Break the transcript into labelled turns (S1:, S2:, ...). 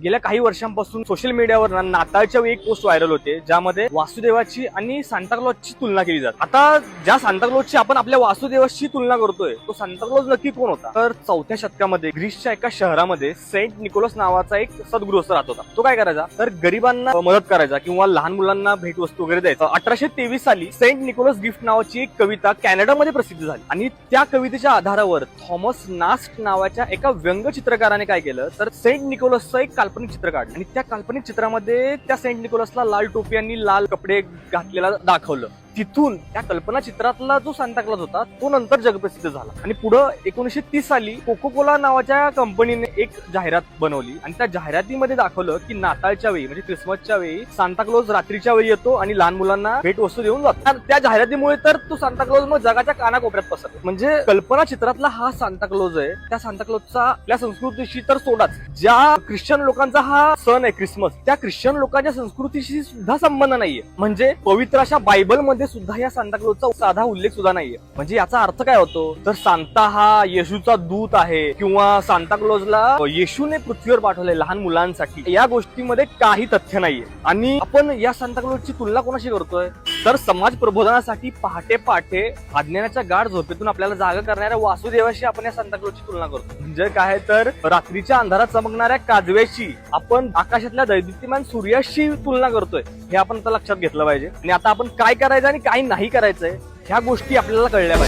S1: गेल्या काही वर्षांपासून सोशल मीडियावर नाताळच्या वेळी एक पोस्ट व्हायरल होते, ज्यामध्ये वासुदेवाची आणि सांताक्लॉजची तुलना केली जाते. आता ज्या सांताक्लॉजची आपण आपल्या वासुदेवाशी तुलना करतोय, तो सांताक्लॉज नक्की कोण होता? तर 4थ्या शतकामध्ये ग्रीसच्या एका शहरामध्ये सेंट निकोलस नावाचा एक सद्गृहस्थ राहत होता. तो काय करायचा, तर गरिबांना मदत करायचा किंवा लहान मुलांना भेटवस्तू वगैरे द्यायचा. 1823 साली सेंट निकोलस गिफ्ट नावाची एक कविता कॅनडामध्ये प्रसिद्ध झाली आणि त्या कवितेच्या आधारावर थॉमस नास्ट नावाच्या एका व्यंगचित्रकाराने काय केलं, तर सेंट निकोलसचं एक काल्पनिक चित्र काढलं आणि त्या काल्पनिक चित्रामध्ये त्या सेंट निकोलसला लाल टोपी आणि लाल कपडे घातलेला दाखवलं. तिथून त्या कल्पना चित्रातला जो सांताक्लॉज होता तो नंतर जगप्रसिद्ध झाला आणि पुढे 1930 साली कोको कोला नावाच्या कंपनीने एक जाहिरात बनवली आणि त्या जाहिरातीमध्ये दाखवलं की नाताळच्या वेळी म्हणजे क्रिसमसच्या वेळी सांताक्लॉज रात्रीच्या वेळी येतो आणि लहान मुलांना भेट वस्तू देऊन जातो. त्या जाहिरातीमुळे तर तो सांताक्लॉज मग जगाच्या कानाकोपऱ्यात पसरतो. म्हणजे कल्पना चित्रातला हा सांताक्लॉज आहे. त्या सांताक्लॉजचा आपल्या संस्कृतीशी तर सोडाच, ज्या ख्रिश्चन लोकांचा हा सण आहे क्रिसमस, त्या ख्रिश्चन लोकांच्या संस्कृतीशी सुद्धा संबंध नाहीये. म्हणजे पवित्र अशा बायबलमध्ये सुद्धा या सांताक्लॉजचा साधा उल्लेख सुद्धा नाहीये. म्हणजे याचा अर्थ काय होतो, तर सांता हा येशूचा दूत आहे किंवा सांताक्लॉजला येशूने पृथ्वीवर पाठवले लहान मुलांसाठी, या गोष्टीमध्ये काही तथ्य नाहीये. आणि आपण या सांताक्लॉजची तुलना कोणाशी करतोय, तर समाज प्रबोधनासाठी पहाटे पहाटे अज्ञानाच्या गाढ झोपेतून आपल्याला जागा करणाऱ्या वासुदेवाशी आपण या सांताक्लॉजची तुलना करतो. म्हणजे काय, तर रात्रीच्या अंधारात चमकणाऱ्या काजव्याची आपण आकाशातल्या दैदिप्यमान सूर्याशी तुलना करतोय. हे आपण आता लक्षात घेतलं पाहिजे. आणि आता आपण काय करायचं आणि काय नाही करायचंय ह्या गोष्टी आपल्याला कळल्या पाहिजे.